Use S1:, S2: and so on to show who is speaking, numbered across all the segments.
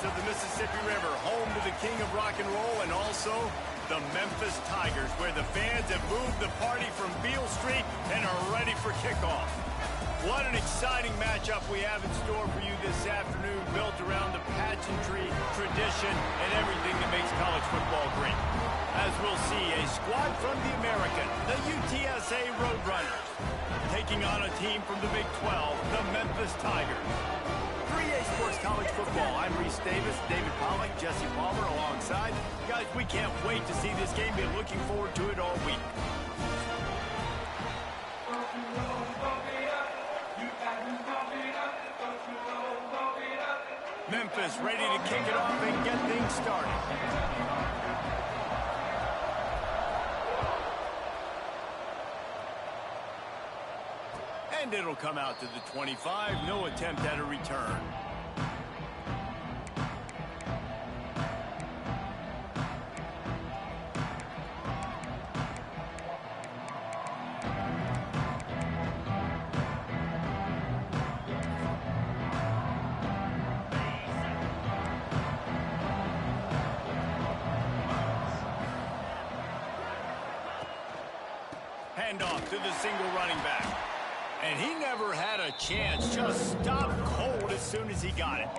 S1: of the Mississippi River, home to the king of rock and roll and also the Memphis Tigers, where the fans have moved the party from Beale Street and are ready for kickoff. What an exciting matchup we have in store for you this afternoon, built around the pageantry, tradition, and everything that makes college football great. As we'll see, a squad from the American, the UTSA Roadrunners, taking on a team from the Big 12, the Memphis Tigers. 3A Sports College Football. I'm Reese Davis, David Pollack, Jesse Palmer alongside. Guys, we can't wait to see this game. Been looking forward to it all week. Memphis ready to kick it off and get things started. And it'll come out to the 25. No attempt at a return. Handoff to the single running back. And he never had a chance, just stopped cold as soon as he got it.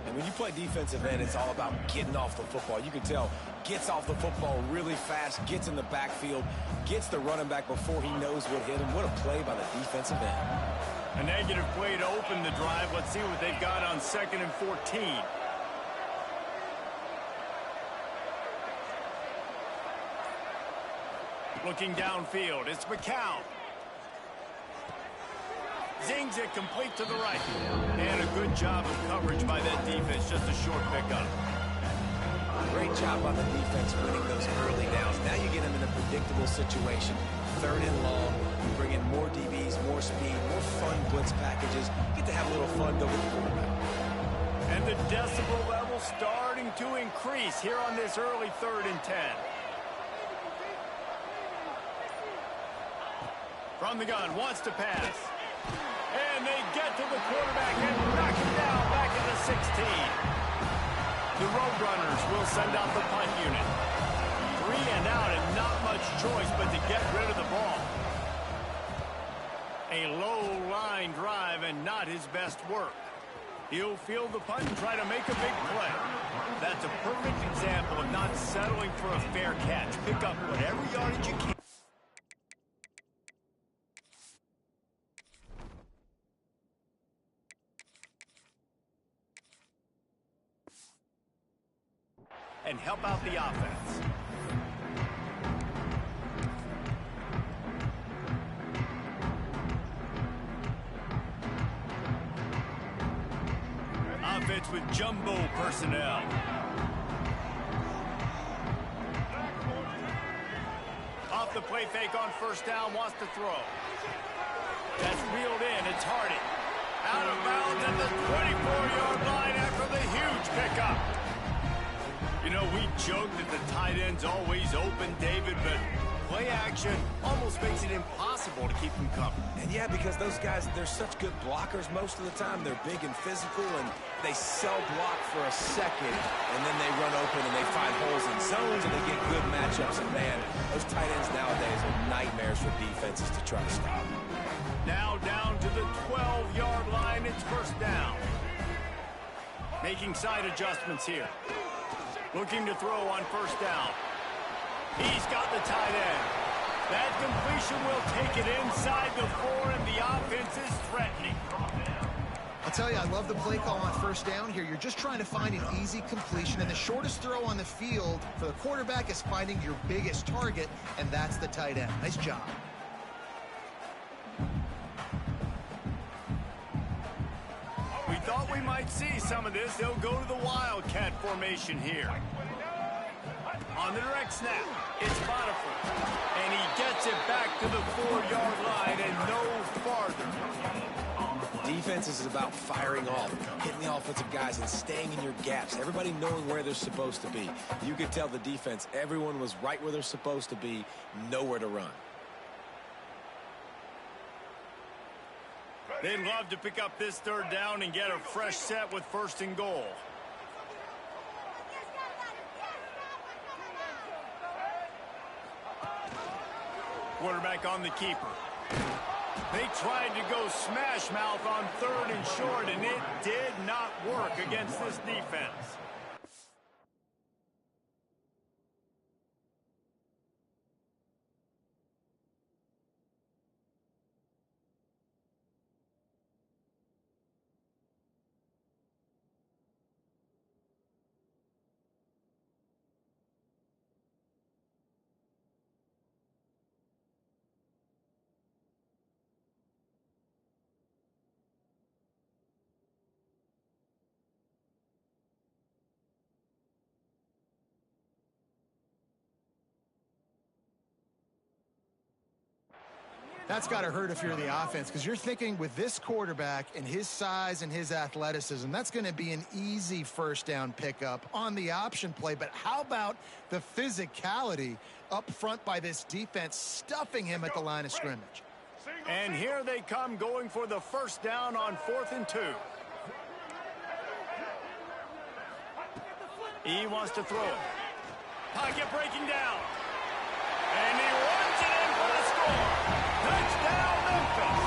S2: And when you play defensive end, it's all about getting off the football. You can tell, gets off the football really fast, gets in the backfield, gets the running back before he knows what hit him. What a play by the defensive end.
S1: A negative play to open the drive. Let's see what they've got on 2nd and 14. Looking downfield, it's McCown. Zings it complete to the right. And a good job of coverage by that defense. Just a short pickup.
S2: Great job on the defense winning those early downs. Now you get them in a predictable situation. 3rd and long. You bring in more DBs, more speed, more fun blitz packages. You get to have a little fun though with the quarterback.
S1: And the decibel level starting to increase here on this early 3rd and 10. From the gun, wants to pass. And they get to the quarterback and knock him down back at the 16. The Roadrunners will send out the punt unit. 3 and out and not much choice but to get rid of the ball. A low line drive and not his best work. He'll field the punt and try to make a big play. That's a perfect example of not settling for a fair catch. Pick up whatever yardage you can. And help out the offense. Offense with jumbo personnel. Off the play fake on 1st down, wants to throw. That's reeled in, it's Hardy. Out of bounds at the 24-yard line after the huge pickup. You know, we joke that the tight end's always open, David, but play action almost makes it impossible to keep them covered.
S2: And yeah, because those guys, they're such good blockers most of the time. They're big and physical, and they cell block for a second, and then they run open and they find holes in zones, and they get good matchups. And man, those tight ends nowadays are nightmares for defenses to try to stop.
S1: Now down to the 12-yard line, it's 1st down. Making side adjustments here. Looking to throw on 1st down. He's got the tight end. That completion will take it inside the 4, and the offense is threatening.
S3: I'll tell you, I love the play call on 1st down here. You're just trying to find an easy completion, and the shortest throw on the field for the quarterback is finding your biggest target, and that's the tight end. Nice job.
S1: We thought we might see some of this. They'll go to the Wildcat formation here. On the direct snap, it's Potiphar. And he gets it back to the 4-yard line and no farther.
S2: Defense is about firing off, hitting the offensive guys and staying in your gaps. Everybody knowing where they're supposed to be. You could tell the defense, everyone was right where they're supposed to be, nowhere to run.
S1: They'd love to pick up this 3rd down and get a fresh set with 1st and goal. Quarterback on the keeper. They tried to go smash mouth on 3rd and short, and it did not work against this defense.
S3: That's got to hurt if you're the offense, because you're thinking with this quarterback and his size and his athleticism, that's going to be an easy first down pickup on the option play. But how about the physicality up front by this defense, stuffing him at the line of scrimmage?
S1: And here they come, going for the first down on 4th and 2. He wants to throw it. Pocket breaking down. And he runs it in for the score. Touchdown, Memphis.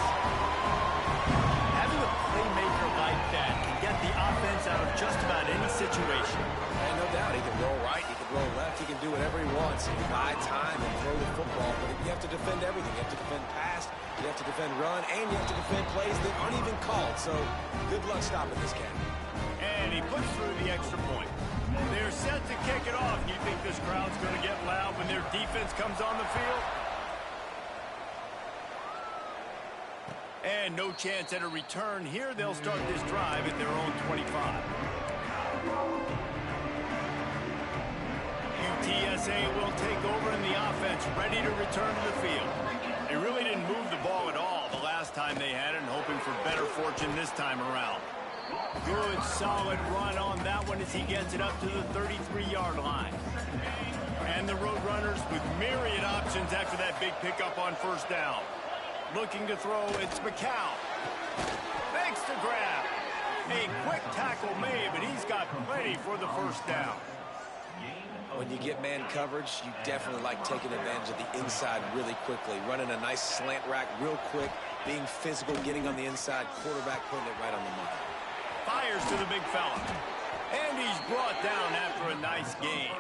S1: Having a playmaker like that can get the offense out of just about any situation.
S2: And no doubt, he can roll right, he can roll left, he can do whatever he wants. He can buy time and throw the football, but you have to defend everything. You have to defend pass, you have to defend run, and you have to defend plays that aren't even called. So good luck stopping this cat.
S1: And he puts through the extra point. They're set to kick it off. You think this crowd's going to get loud when their defense comes on the field? And no chance at a return here. They'll start this drive at their own 25. UTSA will take over in the offense, ready to return to the field. They really didn't move the ball at all the last time they had it, and hoping for better fortune this time around. Good, solid run on that one as he gets it up to the 33-yard line. And the Roadrunners with myriad options after that big pickup on first down. Looking to throw, it's Ncaa. Thanks to grab. A quick tackle made, but he's got plenty for the first down.
S2: When you get man coverage, you definitely like taking advantage of the inside really quickly. Running a nice slant rack real quick, being physical, getting on the inside, quarterback putting it right on the money.
S1: Fires to the big fella. And he's brought down after a nice gain.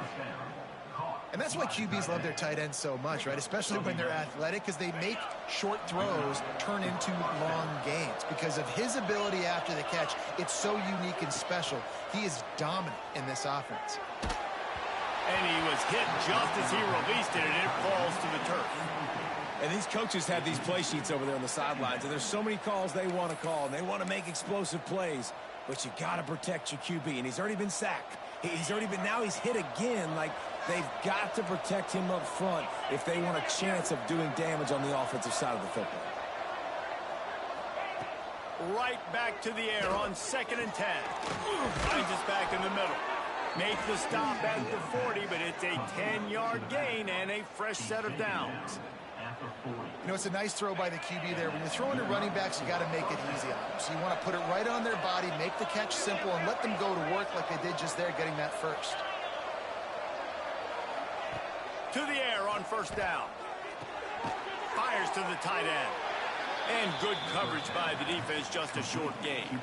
S3: And that's why QBs love their tight ends so much, right? Especially when they're athletic, because they make short throws turn into long gains. Because of his ability after the catch, it's so unique and special. He is dominant in this offense.
S1: And he was hit just as he released it, and it falls to the turf.
S2: And these coaches have these play sheets over there on the sidelines, and there's so many calls they want to call, and they want to make explosive plays. But you got to protect your QB, and he's already been sacked. Now he's hit again. Like, they've got to protect him up front if they want a chance of doing damage on the offensive side of the football.
S1: Right back to the air on 2nd and 10. Finds us back in the middle. Make the stop at the 40, but it's a 10-yard gain and a fresh set of downs.
S3: You know, it's a nice throw by the QB there. When you're throwing to running backs, you got to make it easy on them. So you want to put it right on their body, make the catch simple, and let them go to work like they did just there, getting that first.
S1: To the air on first down. Fires to the tight end. And good coverage by the defense, just a short gain.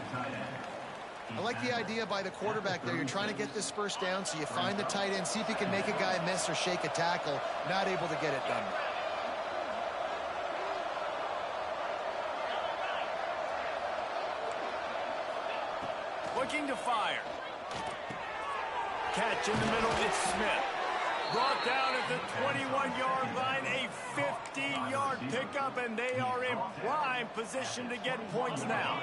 S3: I like the idea by the quarterback there. You're trying to get this first down, so you find the tight end, see if he can make a guy miss or shake a tackle. Not able to get it done.
S1: Looking to fire. Catch in the middle, it's Smith. Brought down at the 21-yard line, a 15-yard pickup, and they are in prime position to get points now.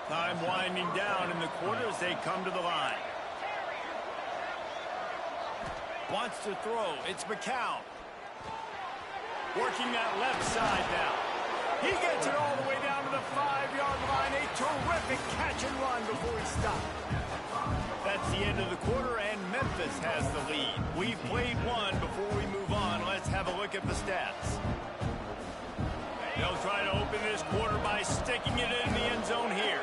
S1: Time winding down in the quarter as they come to the line. Wants to throw, it's Ncaa. Working that left side now. He gets it all the way down to the 5-yard line. A terrific catch and run before he stopped. That's the end of the quarter, and Memphis has the lead. We've played one. Before we move on, let's have a look at the stats. They'll try to open this quarter by sticking it in the end zone here.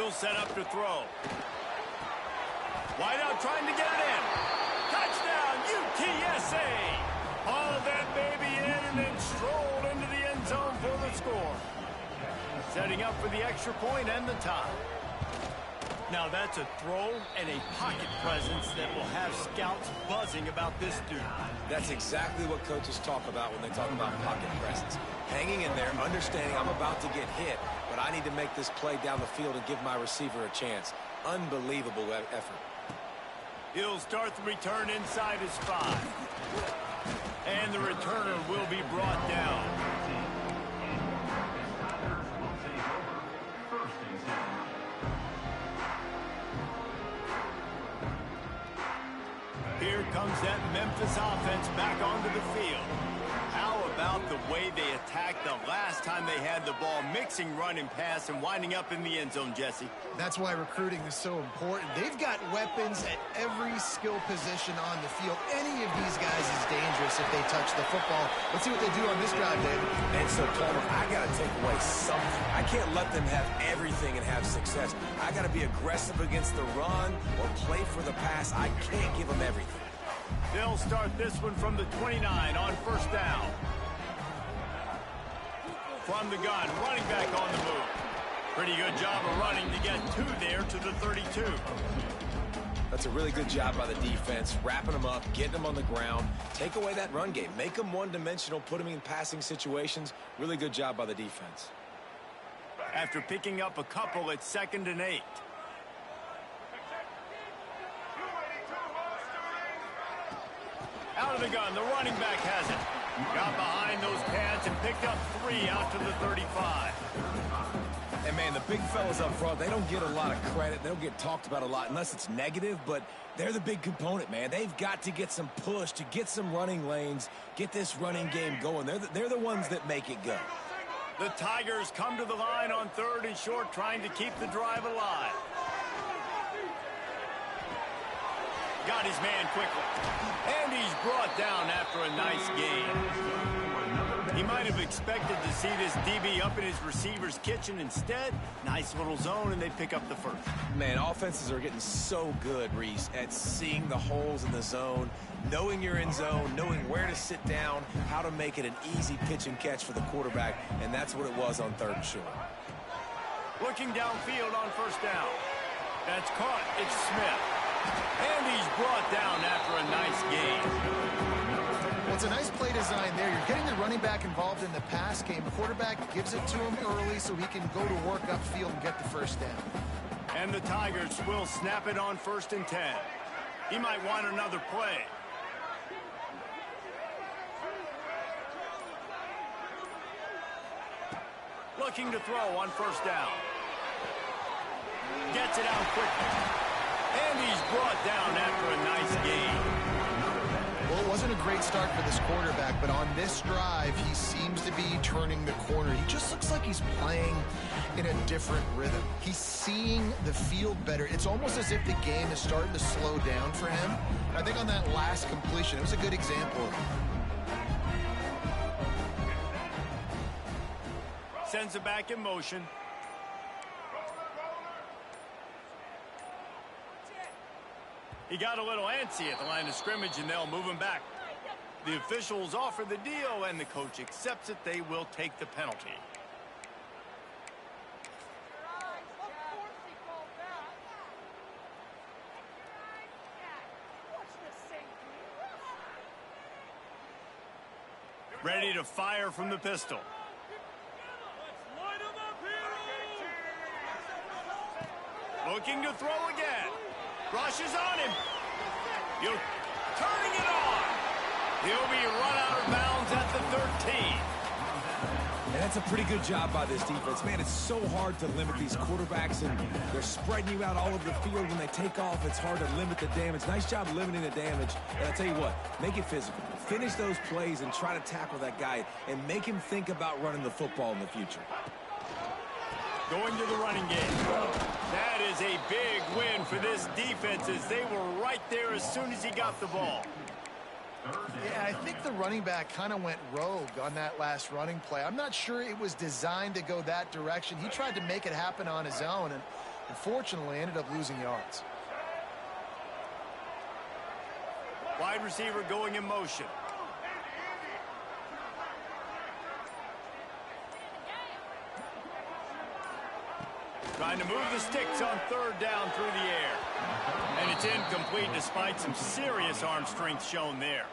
S1: He'll set up to throw. Wide out trying to get it in. Touchdown, UTSA. Hauled that baby in and then strolled into the end zone for the score. Setting up for the extra point and the tie. Now that's a throw and a pocket presence that will have scouts buzzing about this dude.
S2: That's exactly what coaches talk about when they talk about pocket presence. Hanging in there, understanding I'm about to get hit, but I need to make this play down the field and give my receiver a chance. Unbelievable effort.
S1: He'll start the return inside his 5. And the returner will be brought down. Here comes that Memphis offense back onto the field. How about the way they attacked the last time they had the ball, mixing run and pass and winding up in the end zone, Jesse?
S3: That's why recruiting is so important. They've got weapons at every skill position on the field. Any of these guys is dangerous if they touch the football. Let's see what they do on this drive, David.
S2: And so, Palmer, I got to take away something. I can't let them have everything and have success. I got to be aggressive against the run or play for the pass. I can't give them everything.
S1: They'll start this one from the 29 on first down. From the gun, running back on the move. Pretty good job of running to get 2 there to the 32.
S2: That's a really good job by the defense, wrapping them up, getting them on the ground. Take away that run game. Make them one-dimensional, put them in passing situations. Really good job by the defense.
S1: After picking up a couple, it's 2nd and 8. Out of the gun, the running back has it. Got behind those pads and picked up 3 out to the 35.
S2: And, man, the big fellas up front, they don't get a lot of credit. They don't get talked about a lot unless it's negative, but they're the big component, man. They've got to get some push, to get some running lanes, get this running game going. They're the ones that make it go.
S1: The Tigers come to the line on 3rd and short, trying to keep the drive alive. Got his man quickly. And he's brought down after a nice gain. He might have expected to see this DB up in his receiver's kitchen. Instead, nice little zone, and they pick up the first.
S2: Man, offenses are getting so good, Reese, at seeing the holes in the zone, knowing you're in zone, knowing where to sit down, how to make it an easy pitch and catch for the quarterback, and that's what it was on 3rd and short.
S1: Looking downfield on first down. That's caught. It's Smith. And he's brought down after a nice gain.
S3: Well, it's a nice play design there. You're getting the running back involved in the pass game. The quarterback gives it to him early so he can go to work upfield and get the first down.
S1: And the Tigers will snap it on 1st and 10. He might want another play. Looking to throw on first down. Gets it out quickly. And he's brought down after a nice gain.
S3: Well, it wasn't a great start for this quarterback, but on this drive, he seems to be turning the corner. He just looks like he's playing in a different rhythm. He's seeing the field better. It's almost as if the game is starting to slow down for him. I think on that last completion, it was a good example.
S1: Sends it back in motion. He got a little antsy at the line of scrimmage, and they'll move him back. The officials offer the deal, and the coach accepts it. They will take the penalty. Ready to fire from the pistol. Looking to throw again. Rushes on him. Turning it on. He'll be run out of bounds at the 13.
S2: And that's a pretty good job by this defense. Man, it's so hard to limit these quarterbacks, and they're spreading you out all over the field. When they take off, it's hard to limit the damage. Nice job limiting the damage. And I tell you what, make it physical. Finish those plays and try to tackle that guy and make him think about running the football in the future.
S1: Going to the running game. That is a big win for this defense, as they were right there as soon as he got the ball.
S3: Yeah, I think the running back kind of went rogue on that last running play. I'm not sure it was designed to go that direction. He tried to make it happen on his own, and Unfortunately, ended up losing yards.
S1: Wide receiver going in motion. Trying to move the sticks on third down through the air. And it's incomplete despite some serious arm strength shown there.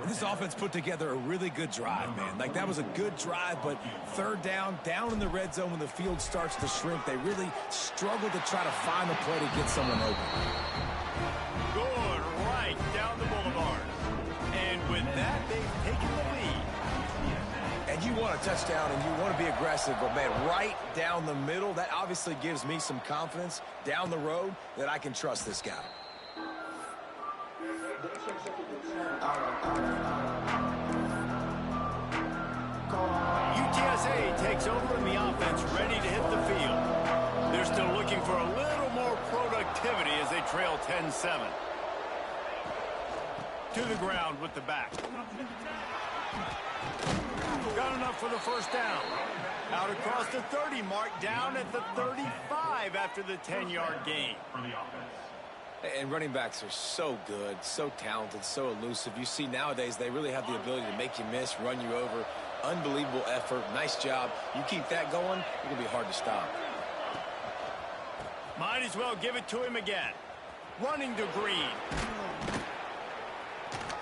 S2: This offense put together a really good drive, man. Like, that was a good drive, but third down in the red zone when the field starts to shrink, they really struggle to try to find a play to get someone open.
S1: Good right down the boulevard. And with that, they've taken the lead.
S2: And you want a touchdown and you want to be aggressive, but, man, right down the middle, that obviously gives me some confidence down the road that I can trust this guy.
S1: UTSA takes over in the offense, ready to hit the field. They're still looking for a little more productivity as they trail 10-7. To the ground with the back. Got enough for the first down. Out across the 30 mark, down at the 35 after the 10-yard gain.
S2: And running backs are so good, so talented, so elusive. You see nowadays they really have the ability to make you miss, run you over. Unbelievable effort. Nice job. You keep that going, it'll be hard to stop.
S1: Might as well give it to him again. Running to Green.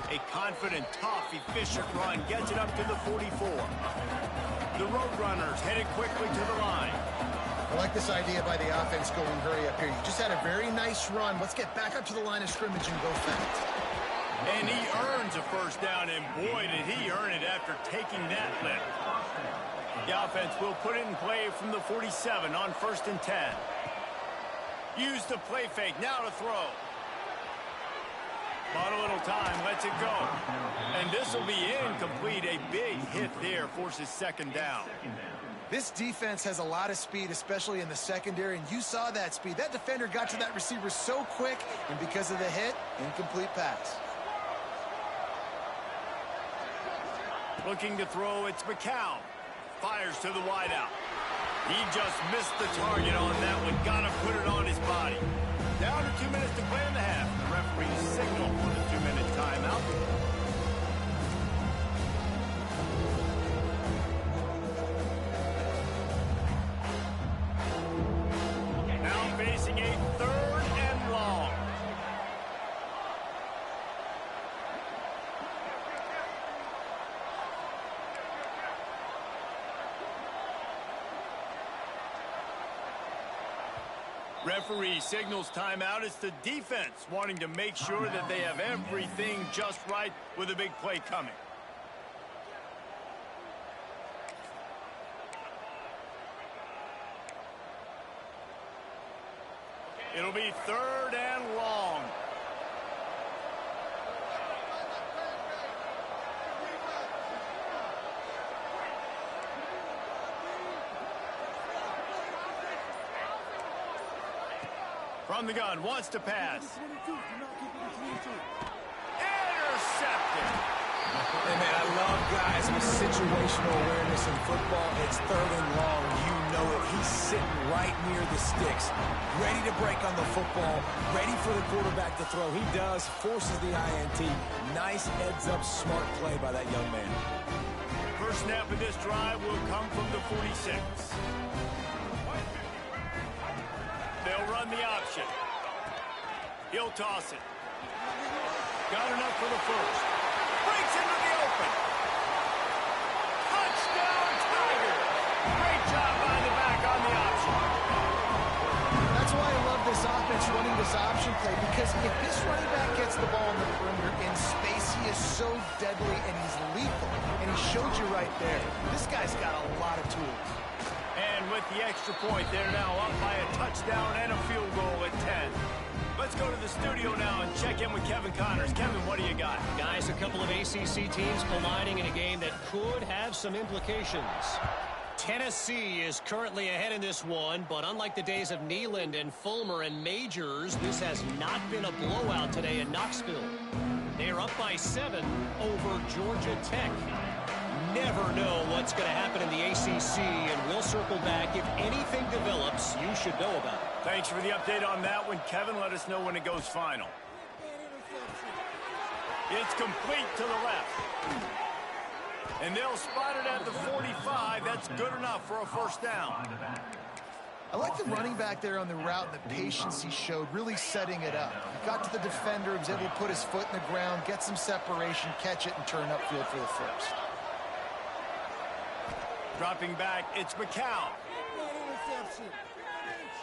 S1: A confident, tough, efficient run gets it up to the 44. The Roadrunners headed quickly to the line.
S3: I like this idea by the offense going hurry up here. You just had a very nice run. Let's get back up to the line of scrimmage and go fast.
S1: And he earns a first down, and boy, did he earn it after taking that lift. The offense will put it in play from the 47 on 1st and 10. Use the play fake, now to throw. Bought a little time, lets it go. And this will be incomplete. A big hit there forces second down.
S3: This defense has a lot of speed, especially in the secondary, and you saw that speed. That defender got to that receiver so quick, and because of the hit, incomplete pass.
S1: Looking to throw, it's McCown. Fires to the wideout. He just missed the target on that one. Got to put it on his body. Down to 2 minutes to play in the half. The referee signal for the 2-minute timeout. Now facing a 3rd and long. Referee signals timeout. It's the defense wanting to make sure that they have everything just right with a big play coming. It'll be 3rd and long. From the gun, wants to pass. Intercepted.
S2: Hey, man, I love guys with situational awareness in football. It's 3rd and long. You know it. He's sitting right near the sticks, ready to break on the football, ready for the quarterback to throw. He does, forces the INT. Nice heads-up, smart play by that young man.
S1: First snap of this drive will come from the 46. They'll run the option. He'll toss it. Got enough for the first. Breaks into the open. Touchdown, Tigers. Great job by the back on the option.
S3: That's why I love this offense running this option play, because if this running back gets the ball in the perimeter in space, he is so deadly and he's lethal. And he showed you right there. This guy's got a lot of tools.
S1: And with the extra point, they're now up by a touchdown and a field goal at 10. Let's go to the studio now and check in with Kevin Connors. Kevin, what do you got?
S4: Guys, a couple of ACC teams colliding in a game that could have some implications. Tennessee is currently ahead in this one, but unlike the days of Neyland and Fulmer and Majors, this has not been a blowout today in Knoxville. They are up by 7 over Georgia Tech. never know what's going to happen in the ACC, and we'll circle back. If anything develops, you should know about it.
S1: Thanks for the update on that one, Kevin. Let us know when it goes final. It's complete to the left. And they'll spot it at the 45. That's good enough for a first down.
S3: I like the running back there on the route and the patience he showed, really setting it up. He got to the defender, he was able to put his foot in the ground, get some separation, catch it, and turn upfield for the first.
S1: Dropping back, it's Ncaa.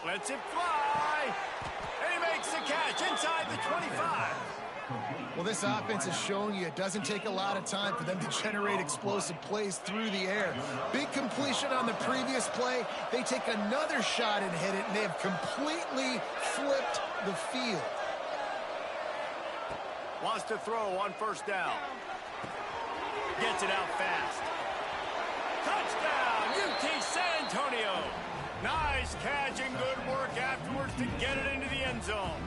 S1: Lets it fly. And he makes the catch inside the 25.
S3: Well, this offense is showing you it doesn't take a lot of time for them to generate explosive plays through the air. Big completion on the previous play. They take another shot and hit it, and they have completely flipped the field.
S1: Wants to throw on first down. Gets it out fast. Touchdown, UT San Antonio. Nice catch and good work afterwards to get it into the end zone.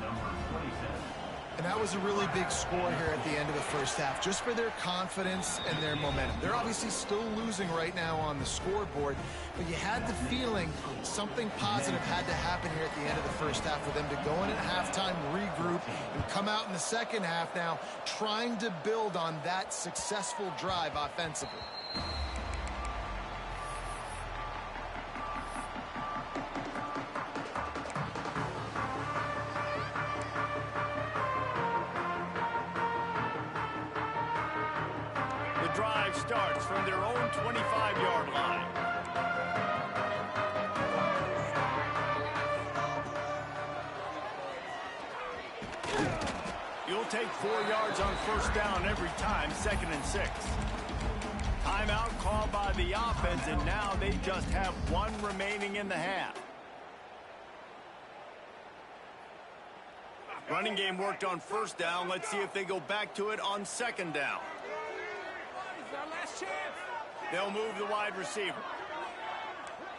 S3: And that was a really big score here at the end of the first half, just for their confidence and their momentum. They're obviously still losing right now on the scoreboard, but you had the feeling something positive had to happen here at the end of the first half for them to go in at halftime, regroup, and come out in the second half now trying to build on that successful drive offensively.
S1: Drive starts from their own 25-yard line. You'll take 4 yards on first down every time, 2nd and 6. Timeout called by the offense, and now they just have 1 remaining in the half. Running game worked on first down. Let's see if they go back to it on 2nd down. They'll move the wide receiver.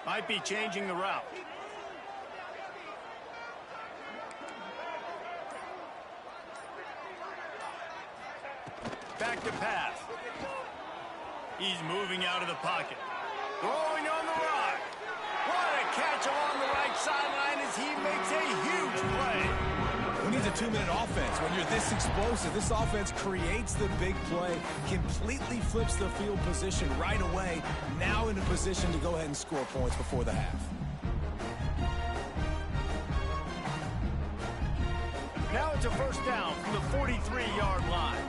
S1: Might be changing the route. Back to pass. He's moving out of the pocket. Throwing on the run. What a catch along the right sideline as he makes a huge play.
S2: Who needs a 2-minute offense? When you're this explosive, this offense creates the big play, completely flips the field position right away, now in a position to go ahead and score points before the half.
S1: Now it's a first down from the 43-yard line.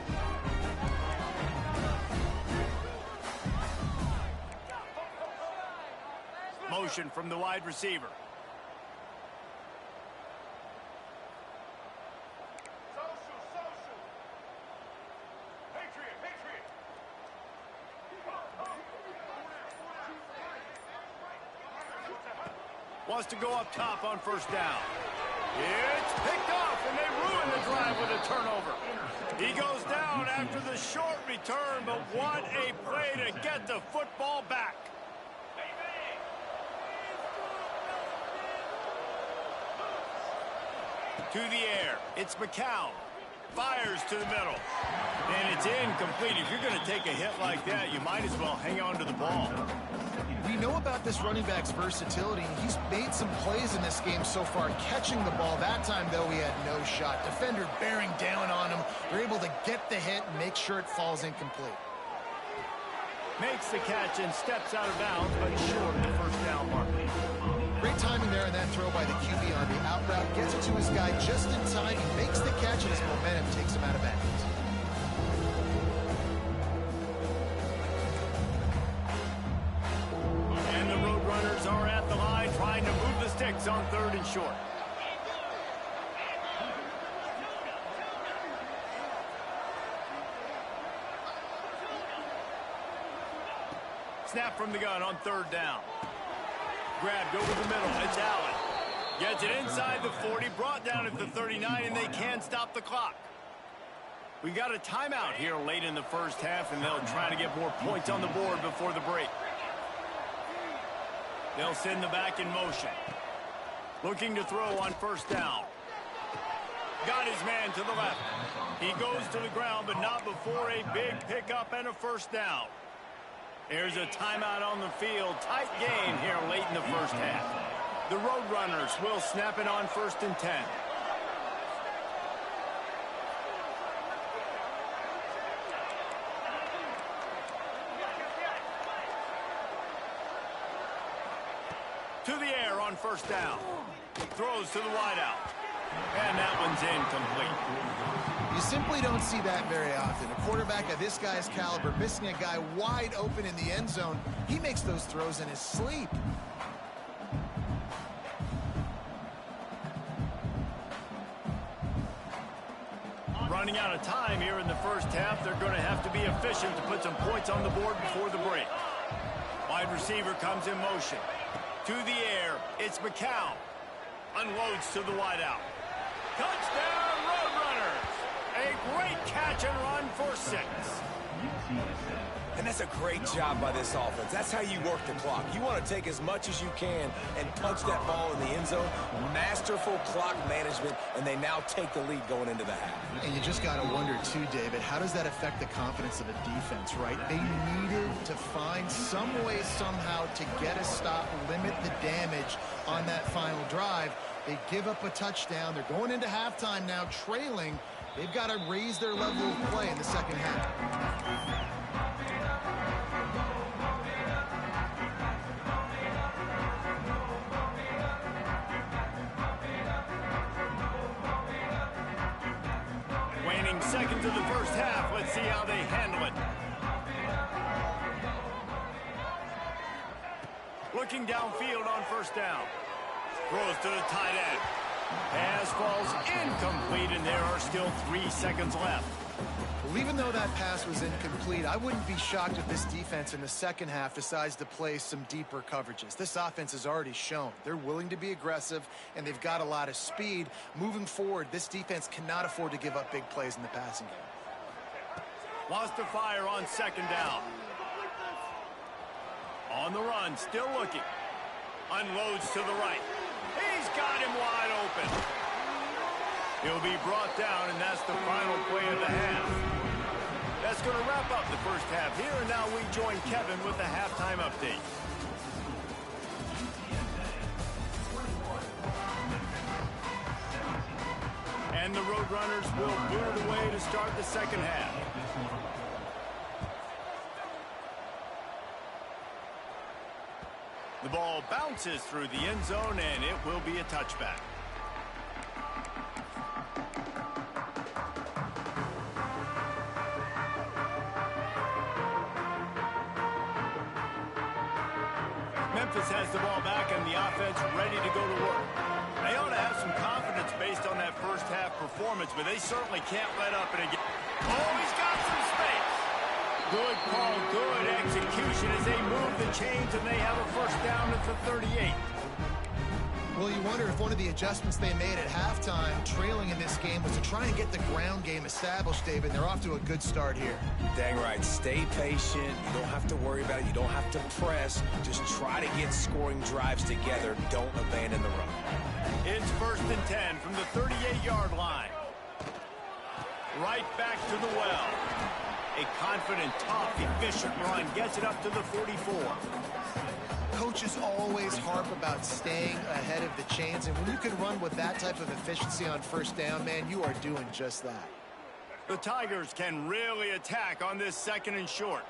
S1: Motion from the wide receiver. Wants to go up top on first down. It's picked off, and they ruin the drive with a turnover. He goes down after the short return, but what a play to get the football back. To the air. It's Ncaa. Fires to the middle. And it's incomplete. If you're going to take a hit like that, you might as well hang on to the ball.
S3: We know about this running back's versatility. He's made some plays in this game so far, catching the ball. That time, though, he had no shot. Defender bearing down on him. They're able to get the hit and make sure it falls incomplete.
S1: Makes the catch and steps out of bounds, but short of the first down mark.
S3: Great timing there on that throw by the QB on the out route. Gets it to his guy just in time. He makes the catch, and his momentum takes him out of bounds.
S1: And the Roadrunners are at the line trying to move the sticks on 3rd and short. Snap from the gun on 3rd down. Grabbed over the middle. It's Allen. Gets it inside the 40, brought down at the 39, and they can't stop the clock. We got a timeout here late in the first half, and they'll try to get more points on the board before the break. They'll send the back in motion. Looking to throw on first down. Got his man to the left. He goes to the ground, but not before a big pickup and a first down. Here's a timeout on the field. Tight game here late in the first half. The Roadrunners will snap it on 1st and 10. To the air on 1st down. Throws to the wideout. And that one's incomplete.
S3: You simply don't see that very often. A quarterback of this guy's caliber missing a guy wide open in the end zone. He makes those throws in his sleep.
S1: Running out of time here in the first half. They're going to have to be efficient to put some points on the board before the break. Wide receiver comes in motion. To the air, it's Ncaa. Unloads to the wideout. Touchdown, Roadrunners! A great catch and run for 6.
S2: And that's a great job by this offense. That's how you work the clock. You want to take as much as you can and punch that ball in the end zone. Masterful clock management, and they now take the lead going into the half.
S3: And you just got to wonder, too, David, how does that affect the confidence of a defense, right? They needed to find some way, somehow, to get a stop, limit the damage on that final drive. They give up a touchdown. They're going into halftime now, trailing. They've got to raise their level of play in the second half.
S1: Waning seconds of the first half. Let's see how they handle it. Looking downfield on 1st down. Throws to the tight end. Pass falls incomplete, and there are still 3 seconds left.
S3: Well, even though that pass was incomplete, I wouldn't be shocked if this defense in the second half decides to play some deeper coverages. This offense has already shown they're willing to be aggressive, and they've got a lot of speed. Moving forward, this defense cannot afford to give up big plays in the passing game.
S1: Lost to fire on 2nd down. On the run, still looking. Unloads to the right. He's got him wide open. He'll be brought down, and that's the final play of the half. That's going to wrap up the first half here, and now we join Kevin with the halftime update. And the Roadrunners will boot it away to start the second half. The ball bounces through the end zone, and it will be a touchback. Memphis has the ball back, and the offense ready to go to work. They ought to have some confidence based on that first half performance, but they certainly can't let up and again. Oh, he's got some space. Good call, good execution as they move the chains, and they have a 1st down at the 38.
S3: Well, you wonder if one of the adjustments they made at halftime, trailing in this game, was to try and get the ground game established, David. They're off to a good start here.
S2: Dang right. Stay patient. You don't have to worry about it. You don't have to press. Just try to get scoring drives together. Don't abandon the run.
S1: It's 1st and 10 from the 38-yard line. Right back to the well. A confident, tough, efficient run gets it up to the 44.
S3: Coaches always harp about staying ahead of the chains, and when you can run with that type of efficiency on 1st down, man, you are doing just that.
S1: The Tigers can really attack on this 2nd and short.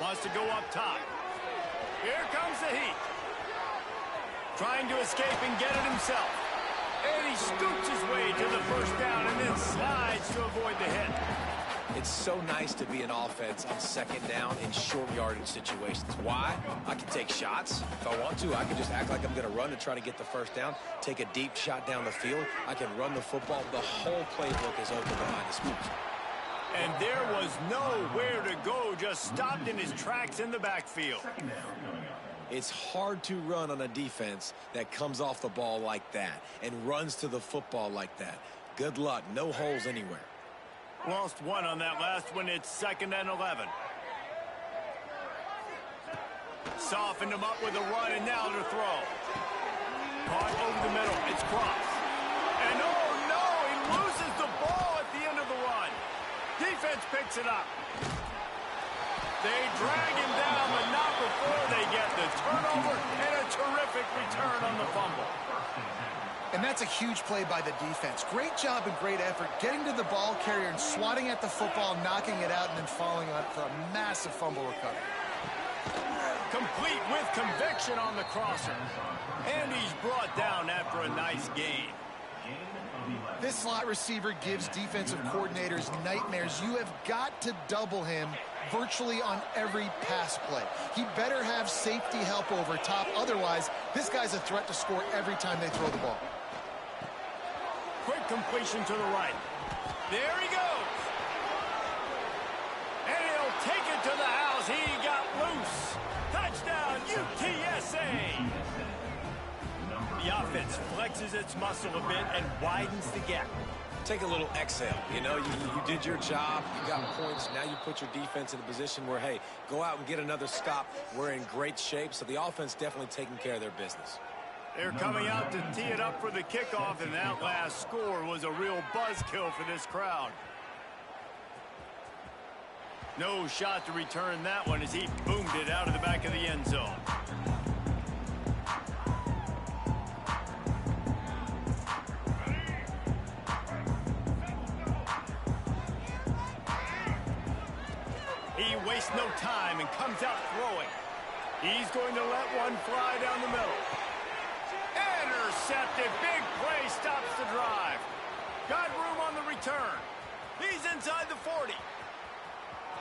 S1: Wants to go up top. Here comes the heat. Trying to escape and get it himself. And he scoops his way to the 1st down and then slides to avoid the hit.
S2: It's so nice to be an offense on 2nd down in short yardage situations. Why? I can take shots. If I want to, I can just act like I'm going to run to try to get the 1st down, take a deep shot down the field. I can run the football. The whole playbook is open behind the scoops.
S1: And there was nowhere to go, just stopped in his tracks in the backfield.
S2: It's hard to run on a defense that comes off the ball like that and runs to the football like that. Good luck. No holes anywhere.
S1: Lost one on that last one. It's 2nd and 11. Softened him up with a run, and now to throw. Caught over the middle. It's crossed. And oh no, he loses the ball at the end of the run. Defense picks it up. They drag him down, but not before they get the turnover and a terrific return on the fumble.
S3: And that's a huge play by the defense. Great job and great effort getting to the ball carrier and swatting at the football, knocking it out, and then falling on it for a massive fumble recovery.
S1: Complete with conviction on the crosser. And he's brought down after a nice gain.
S3: This slot receiver gives defensive coordinators nightmares. You have got to double him virtually on every pass play. He better have safety help over top. Otherwise, this guy's a threat to score every time they throw the ball.
S1: Quick completion to the right. There he goes. And he'll take it to the house. He got loose. Touchdown, UTSA. The offense flexes its muscle a bit and widens the gap.
S2: Take a little exhale. You know, you did your job. You got points. Now you put your defense in a position where, hey, go out and get another stop. We're in great shape, so the offense definitely taking care of their business.
S1: They're coming out to tee it up for the kickoff, and that last score was a real buzzkill for this crowd. No shot to return that one as he boomed it out of the back of the end zone. He wastes no time and comes out throwing. He's going to let one fly down the middle. Intercepted. Big play stops the drive. Got room on the return. He's inside the 40.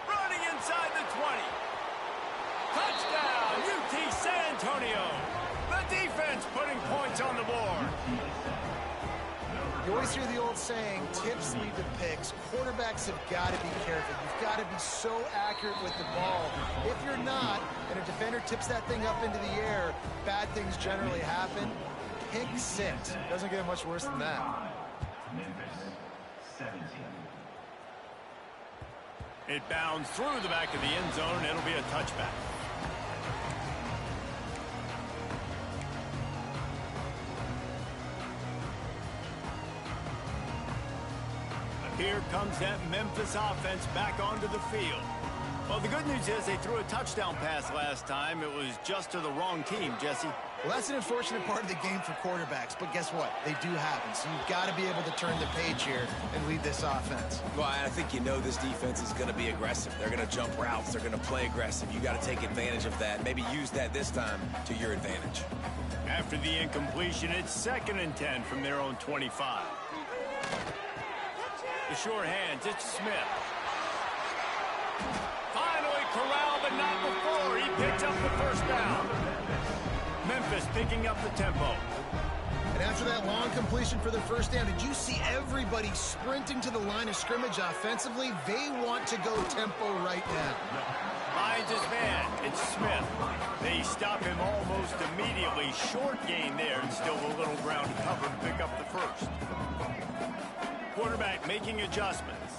S1: Running inside the 20. Touchdown, UT San Antonio. The defense putting points on the board.
S3: You always hear the old saying, tips lead to picks. Quarterbacks have got to be careful. You've got to be so accurate with the ball. If you're not, and a defender tips that thing up into the air, bad things generally happen. Pick six. Doesn't get much worse than that.
S1: It bounds through the back of the end zone, and it'll be a touchback. Here comes that Memphis offense back onto the field. Well, the good news is they threw a touchdown pass last time. It was just to the wrong team, Jesse.
S3: Well, that's an unfortunate part of the game for quarterbacks, but guess what? They do happen, so you've got to be able to turn the page here and lead this offense.
S2: Well, I think you know this defense is going to be aggressive. They're going to jump routes. They're going to play aggressive. You got to take advantage of that. Maybe use that this time to your advantage.
S1: After the incompletion, it's 2nd and 10 from their own 25. The short hands, it's Smith. Finally corralled, but not before. He picks up the first down. Memphis picking up the tempo.
S3: And after that long completion for the first down, did you see everybody sprinting to the line of scrimmage offensively? They want to go tempo right now.
S1: Finds his man. It's Smith. They stop him almost immediately. Short gain there, and still a little ground to cover to pick up the first. Quarterback making adjustments.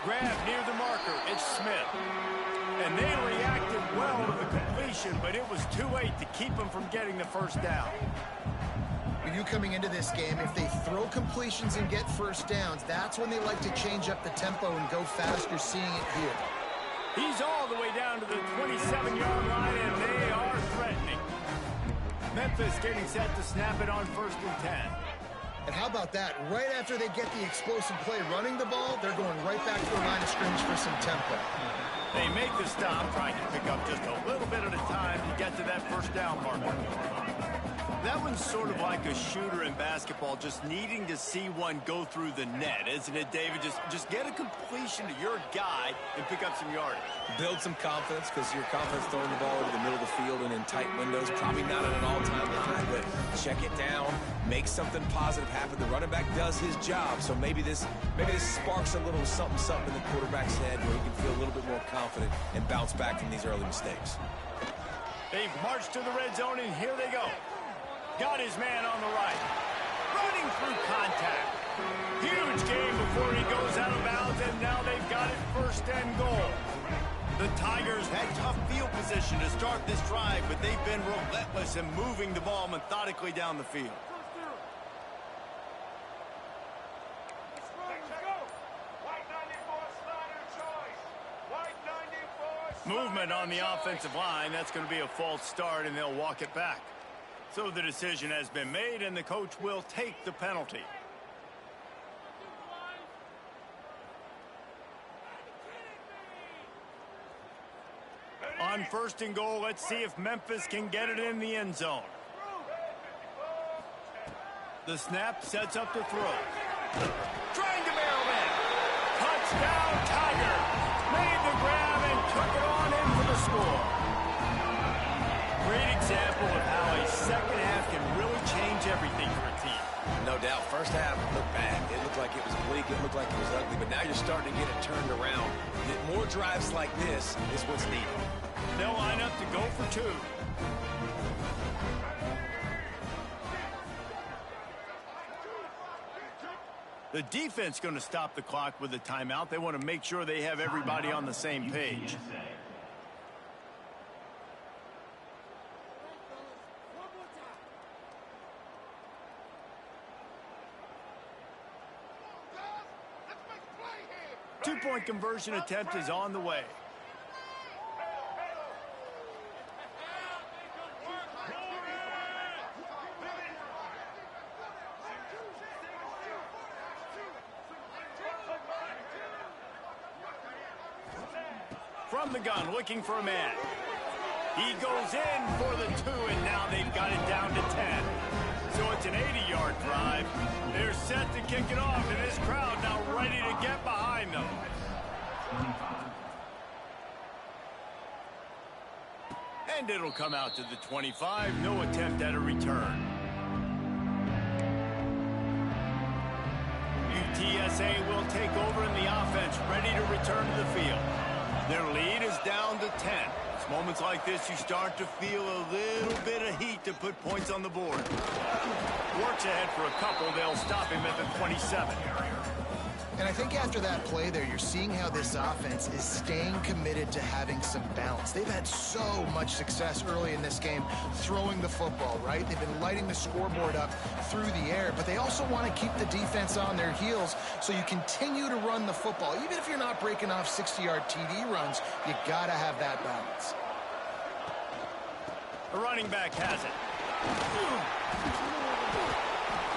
S1: Grab near the marker. It's Smith. And they reacted well to the completion, but it was too late to keep them from getting the first down.
S3: When you coming into this game, if they throw completions and get first downs, that's when they like to change up the tempo and go fast. You're seeing it here.
S1: He's all the way down to the 27-yard line, and they are threatening. Memphis getting set to snap it on 1st and 10.
S3: And how about that? Right after they get the explosive play running the ball, they're going right back to the line of scrimmage for some tempo.
S1: They make the stop, trying to pick up just a little bit at a time to get to that first down marker. That one's sort of like a shooter in basketball, just needing to see one go through the net, isn't it, David? Just get a completion to your guy and pick up some yardage.
S2: Build some confidence, because your confidence throwing the ball over the middle of the field and in tight windows, probably not at an all-time high, but check it down, make something positive happen. The running back does his job, so maybe this sparks a little something in the quarterback's head where he can feel a little bit more confident and bounce back from these early mistakes.
S1: They've marched to the red zone, and here they go. Got his man on the right. Running through contact. Huge game before he goes out of bounds, and now they've got it 1st and goal. The Tigers had tough field position to start this drive, but they've been relentless in moving the ball methodically down the field. Movement on the offensive line. That's going to be a false start, and they'll walk it back. So the decision has been made, and the coach will take the penalty. On 1st and goal, let's see if Memphis can get it in the end zone. The snap sets up the throw. Trying to barrel in. Touchdown, Tiger. Made the grab and took it on in for the score. Great example of how a second half can really change everything for a team.
S2: No doubt. First half looked bad. It looked like it was bleak. It looked like it was ugly. But now you're starting to get it turned around. More drives like this is what's needed.
S1: They'll line up to go for 2. The defense going to stop the clock with a timeout. They want to make sure they have everybody on the same page. Two-point conversion attempt is on the way. From the gun, looking for a man. He goes in for the 2, and now they've got it down to 10. So it's an 80-yard drive. They're set to kick it off, and this crowd now ready to get behind them. And it'll come out to the 25. No attempt at a return. UTSA will take over in the offense, ready to return to the field. Their lead is down to 10. It's moments like this you start to feel a little bit of heat to put points on the board. Works ahead for a couple. They'll stop him at the 27.
S3: And I think after that play there, you're seeing how this offense is staying committed to having some balance. They've had so much success early in this game throwing the football, right? They've been lighting the scoreboard up through the air, but they also want to keep the defense on their heels so you continue to run the football. Even if you're not breaking off 60-yard TD runs, you got to have that balance.
S1: The running back has it.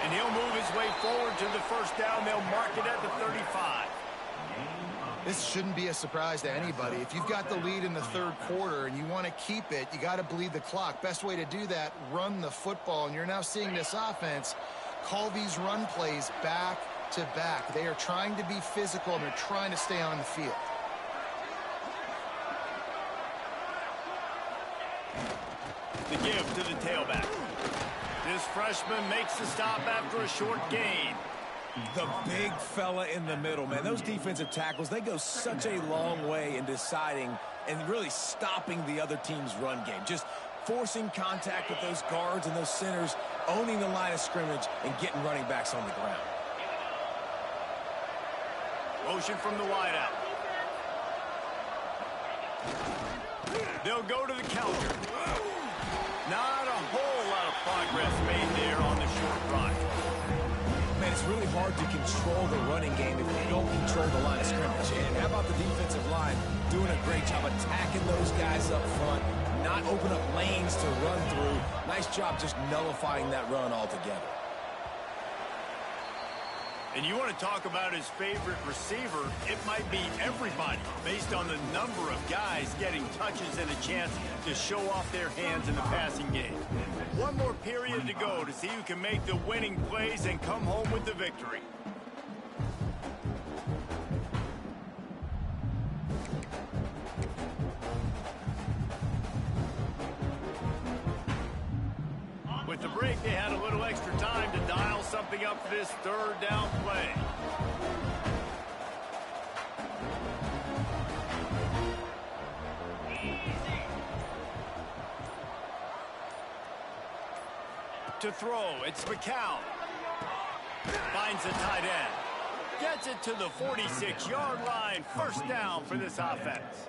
S1: And he'll move his way forward to the first down. They'll mark it at the 35.
S3: This shouldn't be a surprise to anybody. If you've got the lead in the third quarter and you want to keep it, you got to bleed the clock. Best way to do that, run the football. And you're now seeing this offense call these run plays back to back. They are trying to be physical, and they're trying to stay on the field.
S1: The give to the tailback. This freshman makes the stop after a short gain.
S2: The big fella in the middle, man. Those defensive tackles, they go such a long way in deciding and really stopping the other team's run game. Just forcing contact with those guards and those centers, owning the line of scrimmage, and getting running backs on the ground.
S1: Motion from the wideout. They'll go to the counter. Not a whole lot of progress made there on the short run.
S2: Man, it's really hard to control the running game if you don't control the line of scrimmage. And how about the defensive line doing a great job attacking those guys up front, not open up lanes to run through. Nice job just nullifying that run altogether.
S1: And you want to talk about his favorite receiver, it might be everybody based on the number of guys getting touches and a chance to show off their hands in the passing game. One more period to go to see who can make the winning plays and come home with the victory. With the break, they had a little extra time to dial something up for this third down play. To throw, it's McCown. Finds the tight end. Gets it to the 46-yard line. First down for this offense.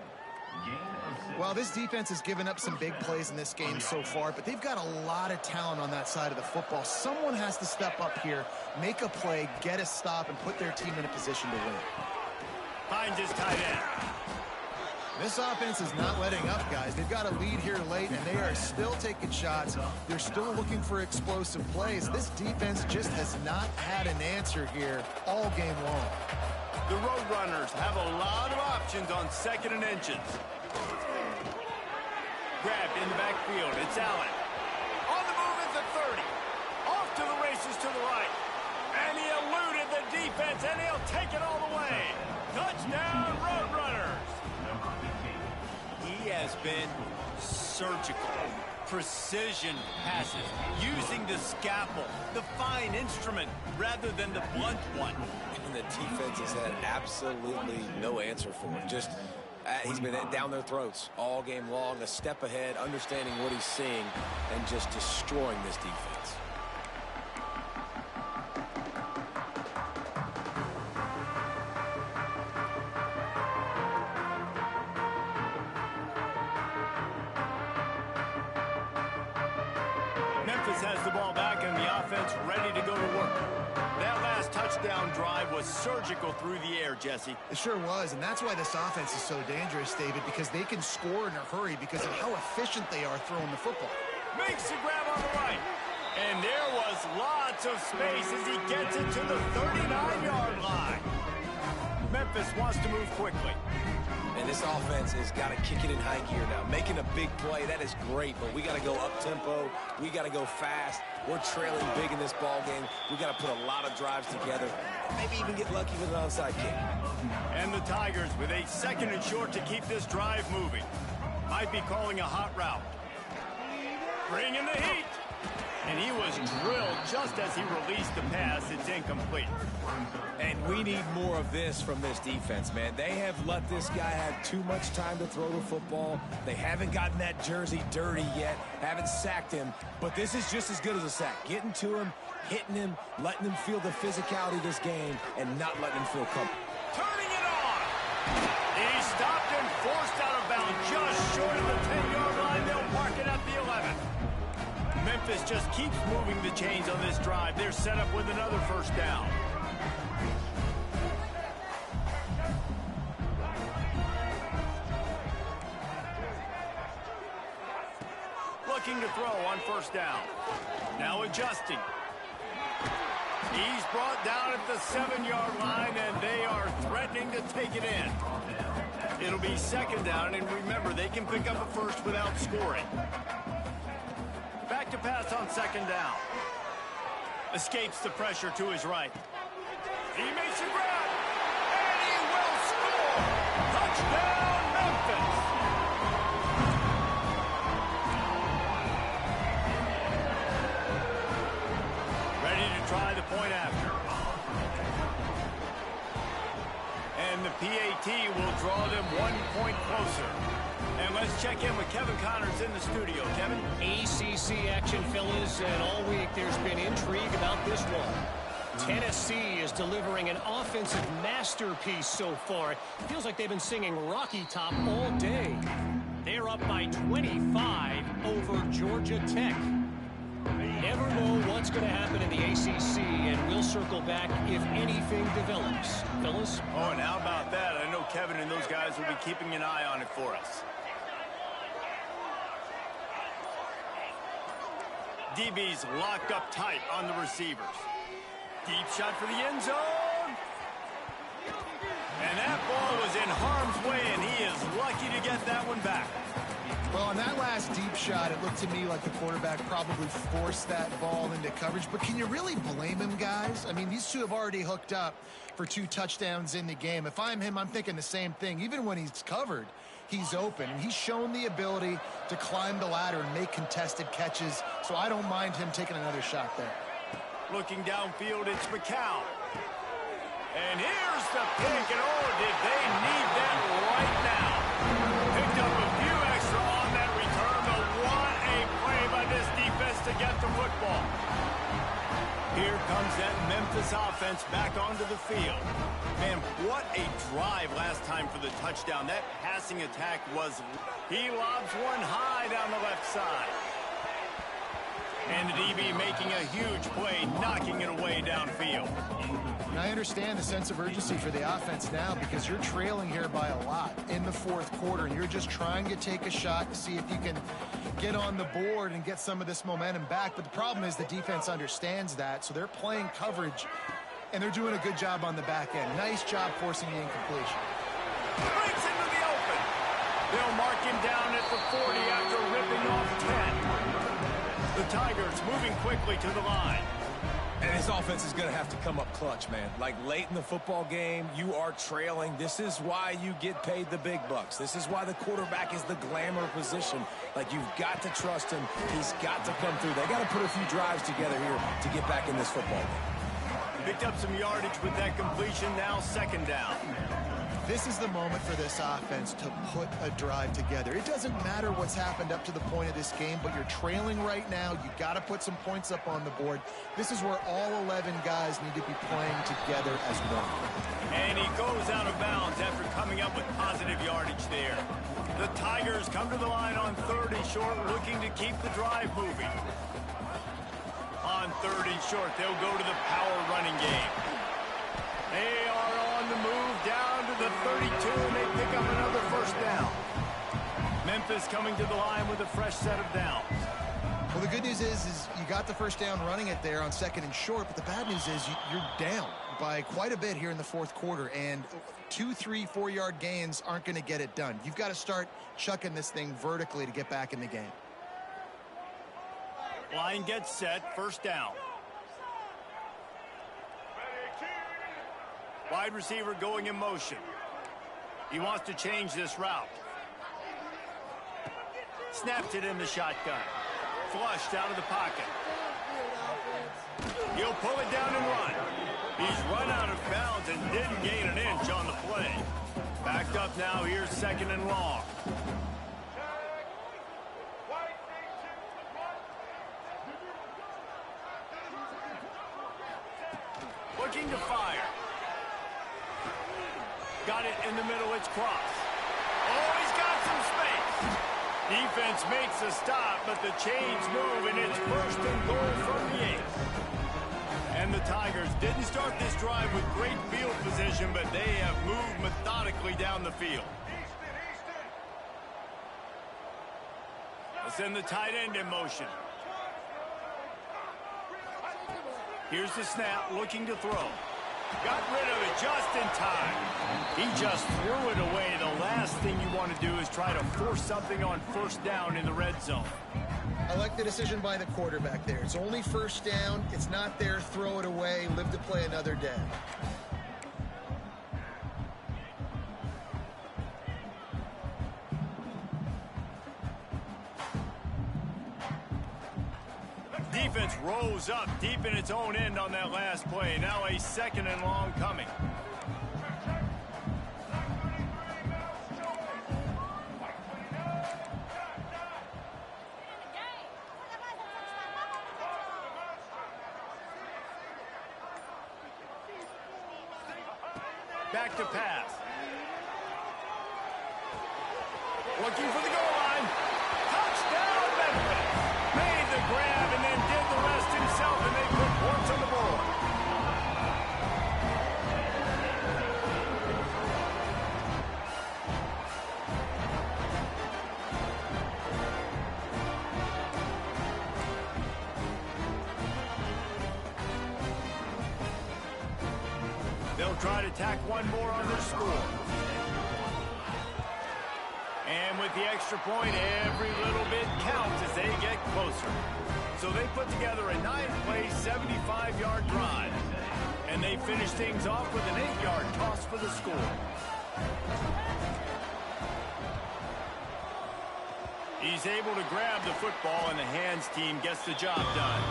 S3: Well, this defense has given up some big plays in this game so far, but they've got a lot of talent on that side of the football. Someone has to step up here, make a play, get a stop, and put their team in a position to win.
S1: Finds his tight end.
S3: This offense is not letting up, guys. They've got a lead here late, and they are still taking shots. They're still looking for explosive plays. This defense just has not had an answer here all game long.
S1: The Roadrunners have a lot of options on 2nd and inches. Grabbed in the backfield. It's Allen. On the move at the 30. Off to the races to the right. And he eluded the defense, and he'll take it all the way. Touchdown, Roadrunners. He has been surgical. Precision passes, using the scalpel, the fine instrument, rather than the blunt one.
S2: And the defense has had absolutely no answer for him. Just, he's been down their throats all game long, a step ahead, understanding what he's seeing, and just destroying this defense.
S1: Memphis has the ball back and the offense ready to go to work. That last touchdown drive was surgical through the air, Jesse.
S3: It sure was, and that's why this offense is so dangerous, David, because they can score in a hurry because of how efficient they are throwing the football.
S1: Makes the grab on the right. And there was lots of space as he gets it to the 39-yard line. Memphis wants to move quickly.
S2: And this offense has got to kick it in high gear now. Making a big play, that is great, but we got to go up-tempo. We got to go fast. We're trailing big in this ball game. We got to put a lot of drives together. Maybe even get lucky with an onside kick.
S1: And the Tigers with a 2nd and short to keep this drive moving. Might be calling a hot route. Bring in the heat. And he was drilled just as he released the pass. It's incomplete.
S2: And we need more of this from this defense, man. They have let this guy have too much time to throw the football. They haven't gotten that jersey dirty yet, haven't sacked him. But this is just as good as a sack. Getting to him, hitting him, letting him feel the physicality of this game, and not letting him feel comfortable.
S1: Turning it on. He stopped and forced out of bounds just short of the 10-yard line. They'll mark it at the 11. Memphis just keeps moving the chains on this drive. They're set up with another first down. Looking to throw on first down. Now adjusting. He's brought down at the 7-yard line, and they are threatening to take it in. It'll be 2nd down, and remember, they can pick up a first without scoring. Back to pass on 2nd down. Escapes the pressure to his right. He makes a grab, and he will score! Touchdown, Memphis! Ready to try the point after. And the PAT will draw them 1 point closer. And let's check in with Kevin Connors in the studio. Kevin?
S4: ACC action, fellas, and all week there's been intrigue about this one. Tennessee is delivering an offensive masterpiece so far. It feels like they've been singing Rocky Top all day. They're up by 25 over Georgia Tech. Never know what's going to happen in the ACC, and we'll circle back if anything develops. Fellas?
S1: Oh, and how about that? I know Kevin and those guys will be keeping an eye on it for us. DB's locked up tight on the receivers. Deep shot for the end zone. And that ball was in harm's way, and he is lucky to get that one back.
S3: Well, on that last deep shot, it looked to me like the quarterback probably forced that ball into coverage. But can you really blame him, guys? I mean, these two have already hooked up for 2 touchdowns in the game. If I'm him, I'm thinking the same thing. Even when he's covered, he's open. And he's shown the ability to climb the ladder and make contested catches. So I don't mind him taking another shot there.
S1: Looking downfield, it's McCown. And here's the pick, and oh, did they need that right now. Picked up a few extra on that return, but what a play by this defense to get the football. Here comes that Memphis offense back onto the field. Man, what a drive last time for the touchdown. That passing attack was... He lobs one high down the left side. And the DB making a huge play, knocking it away downfield.
S3: And I understand the sense of urgency for the offense now because you're trailing here by a lot in the fourth quarter, and you're just trying to take a shot to see if you can get on the board and get some of this momentum back. But the problem is the defense understands that, so they're playing coverage, and they're doing a good job on the back end. Nice job forcing the incompletion.
S1: Breaks into the open. They'll mark him down at the 40 after ripping off 10. The Tigers moving quickly to the line.
S2: And his offense is going to have to come up clutch, man. Like late in the football game, you are trailing. This is why you get paid the big bucks. This is why the quarterback is the glamour position. Like, you've got to trust him. He's got to come through. They got to put a few drives together here to get back in this football game.
S1: Picked up some yardage with that completion. Now second down.
S3: This is the moment for this offense to put a drive together. It doesn't matter what's happened up to the point of this game, but you're trailing right now. You got to put some points up on the board. This is where all 11 guys need to be playing together as one.
S1: And he goes out of bounds after coming up with positive yardage there. The Tigers come to the line on 3rd and short, looking to keep the drive moving. On 3rd and short, they'll go to the power running game. They are on the move down to the 32, and they pick up another first down. Memphis coming to the line with a fresh set of downs.
S3: Well, the good news is you got the first down running it there on 2nd and short, but the bad news is you're down by quite a bit here in the fourth quarter, and 2, 3, 4-yard gains aren't going to get it done. You've got to start chucking this thing vertically to get back in the game.
S1: Line gets set, first down. Wide receiver going in motion. He wants to change this route. Snapped it in the shotgun. Flushed out of the pocket. He'll pull it down and run. He's run out of bounds and didn't gain an inch on the play. Backed up now, here's 2nd and long. Looking to fire. Got it in the middle, it's cross. Oh, he's got some space. Defense makes a stop, but the chains move, and it's 1st and goal from the 8. And the Tigers didn't start this drive with great field position, but they have moved methodically down the field. Let's send the tight end in motion. Here's the snap, looking to throw. Got rid of it just in time. He just threw it away. The last thing you want to do is try to force something on first down in the red zone.
S3: I like the decision by the quarterback there. It's only first down. It's not there. Throw it away. Live to play another day.
S1: Defense rose up deep in its own end on that last play. Now a 2nd and long coming. Back to pass. Looking for the goal line. Touchdown, Memphis. Made the grab and then did the rest himself, and they put points on the board. They'll try to tack one more on their score. And with the extra point, every little bit counts as they get closer. So they put together a 9-play, 75-yard drive. And they finish things off with an 8-yard toss for the score. He's able to grab the football, and the hands team gets the job done.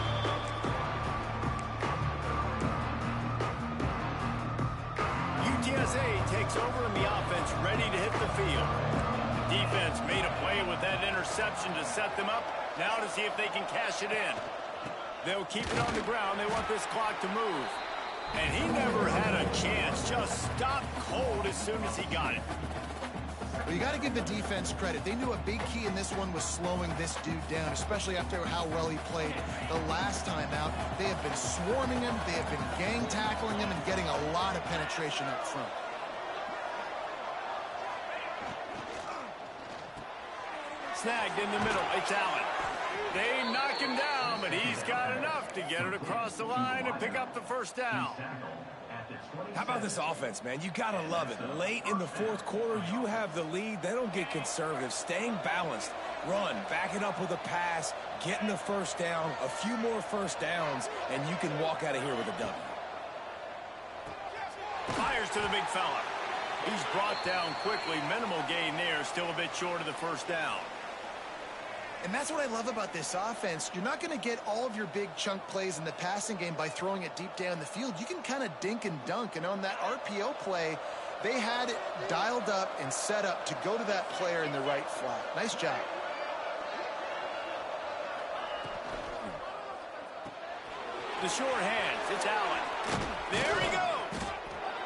S1: UTSA takes over in the offense, ready to hit the field. Defense made a play with that interception to set them up. Now to see if they can cash it in. They'll keep it on the ground. They want this clock to move. And he never had a chance. Just stopped cold as soon as he got it.
S3: Well, you got to give the defense credit. They knew a big key in this one was slowing this dude down, especially after how well he played the last time out. They have been swarming him. They have been gang tackling him and getting a lot of penetration up front.
S1: Snagged in the middle. It's Allen. They knock him down, but he's got enough to get it across the line and pick up the first down.
S2: How about this offense, man? You gotta love it. Late in the fourth quarter, you have the lead. They don't get conservative. Staying balanced. Run, back it up with a pass, getting the first down, a few more first downs, and you can walk out of here with a W.
S1: Fires to the big fella. He's brought down quickly. Minimal gain there. Still a bit short of the first down.
S3: And that's what I love about this offense. You're not going to get all of your big chunk plays in the passing game by throwing it deep down the field. You can kind of dink and dunk. And on that RPO play, they had it dialed up and set up to go to that player in the right flat. Nice job.
S1: The short hands. It's Allen. There he goes.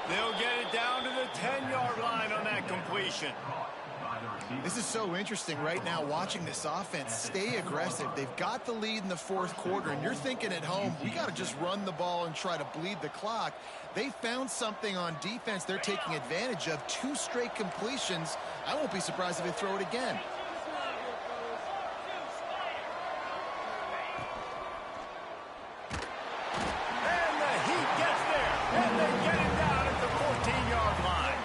S1: They'll get it down to the 10-yard line on that completion.
S3: This is so interesting right now watching this offense stay aggressive. They've got the lead in the fourth quarter, and you're thinking at home, we got to just run the ball and try to bleed the clock. They found something on defense they're taking advantage of. 2 straight completions. I won't be surprised if they throw it again.
S1: And the heat gets there, and they get him down at the 14-yard line.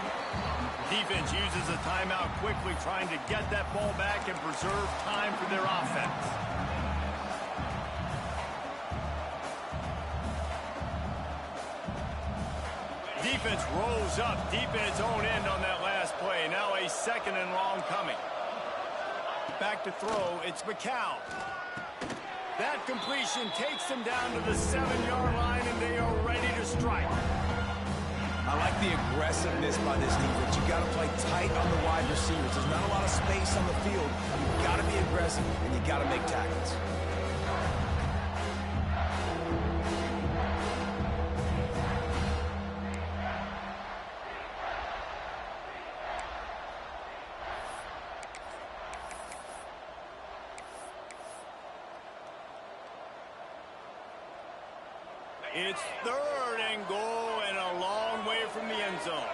S1: Defense uses a timeout quickly, trying to get that ball back and preserve time for their offense. Defense rolls up deep in its own end on that last play. Now a 2nd and long coming. Back to throw, it's Ncaa. That completion takes them down to the 7-yard line, and they are ready to strike.
S2: I like the aggressiveness by this defense. You got to play tight on the wide receivers. There's not a lot of space on the field. You got to be aggressive, and you got to make tackles.
S1: It's 3rd and goal and a long way from the end zone.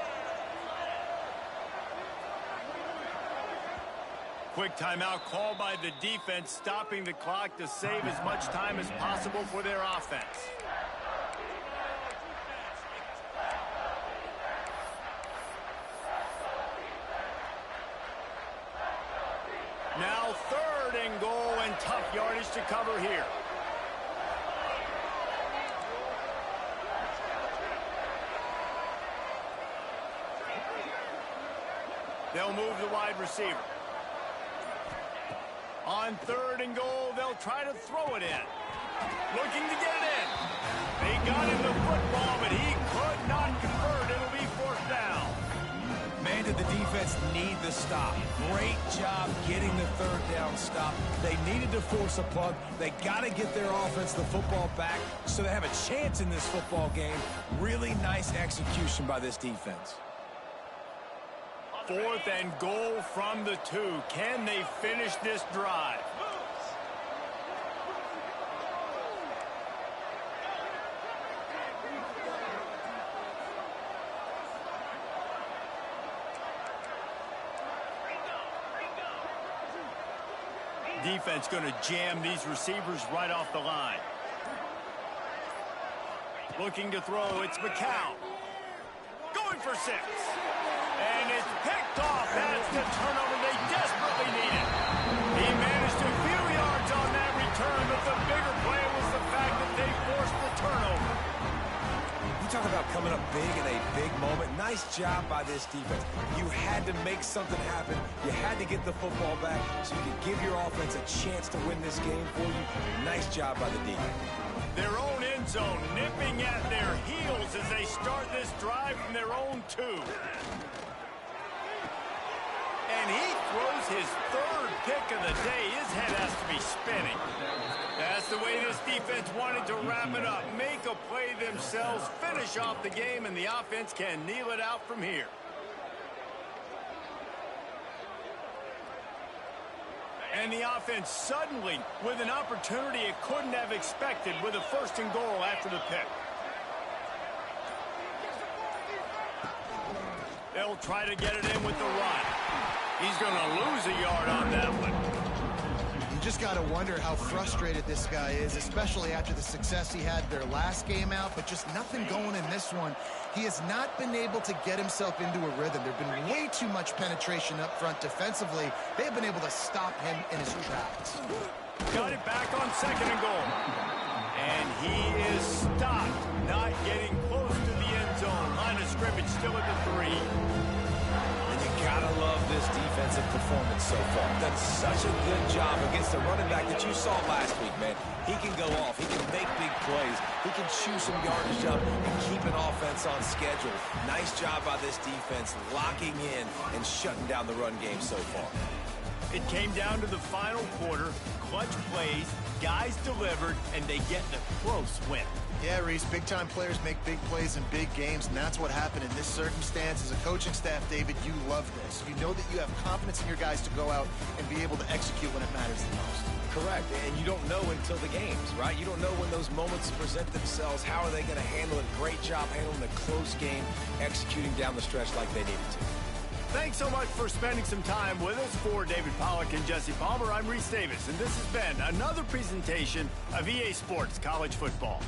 S1: Quick timeout called by the defense, stopping the clock to save as much time as possible for their offense. Now 3rd and goal and tough yardage to cover here. They'll move the wide receiver. On 3rd and goal, they'll try to throw it in. Looking to get it in. They got him the football, but he could not convert. It'll be 4th down.
S2: Man, did the defense need the stop. Great job getting the 3rd down stop. They needed to force a punt. They got to get their offense the football back so they have a chance in this football game. Really nice execution by this defense.
S1: 4th and goal from the 2. Can they finish this drive? Defense going to jam these receivers right off the line. Looking to throw, it's Ncaa. Going for 6. And it's picked off. That's the turnover they desperately needed. He managed a few yards on that return, but the bigger play was the fact that they forced the turnover.
S2: You talk about coming up big in a big moment. Nice job by this defense. You had to make something happen. You had to get the football back so you could give your offense a chance to win this game for you. Nice job by the defense.
S1: Their own end zone nipping at their heels as they start this drive from their own 2. And he throws his 3rd pick of the day. His head has to be spinning. That's the way this defense wanted to wrap it up. Make a play themselves, finish off the game, and the offense can kneel it out from here. And the offense suddenly with an opportunity it couldn't have expected with a 1st and goal after the pick. They'll try to get it in with the run. He's going to lose a yard on that one.
S3: You just got to wonder how frustrated this guy is, especially after the success he had their last game out, but just nothing going in this one. He has not been able to get himself into a rhythm. There's been way too much penetration up front defensively. They've been able to stop him in his tracks.
S1: Got it back on 2nd and goal. And he is stopped, not getting close to the end zone. Line of scrimmage still at the 3.
S2: And you gotta love this defensive performance so far. Done such a good job against the running back that you saw last week, man. He can go off. He can make big plays. He can chew some yardage up and keep an offense on schedule. Nice job by this defense locking in and shutting down the run game so far.
S1: It came down to the final quarter. Clutch plays, guys delivered, and they get the close win.
S3: Yeah, Reese, big-time players make big plays in big games, and that's what happened in this circumstance. As a coaching staff, David, you love this. You know that you have confidence in your guys to go out and be able to execute when it matters the most.
S2: Correct, and you don't know until the games, right? You don't know when those moments present themselves. How are they going to handle it? Great job handling the close game, executing down the stretch like they needed to.
S1: Thanks so much for spending some time with us. For David Pollack and Jesse Palmer, I'm Reese Davis, and this has been another presentation of EA Sports College Football.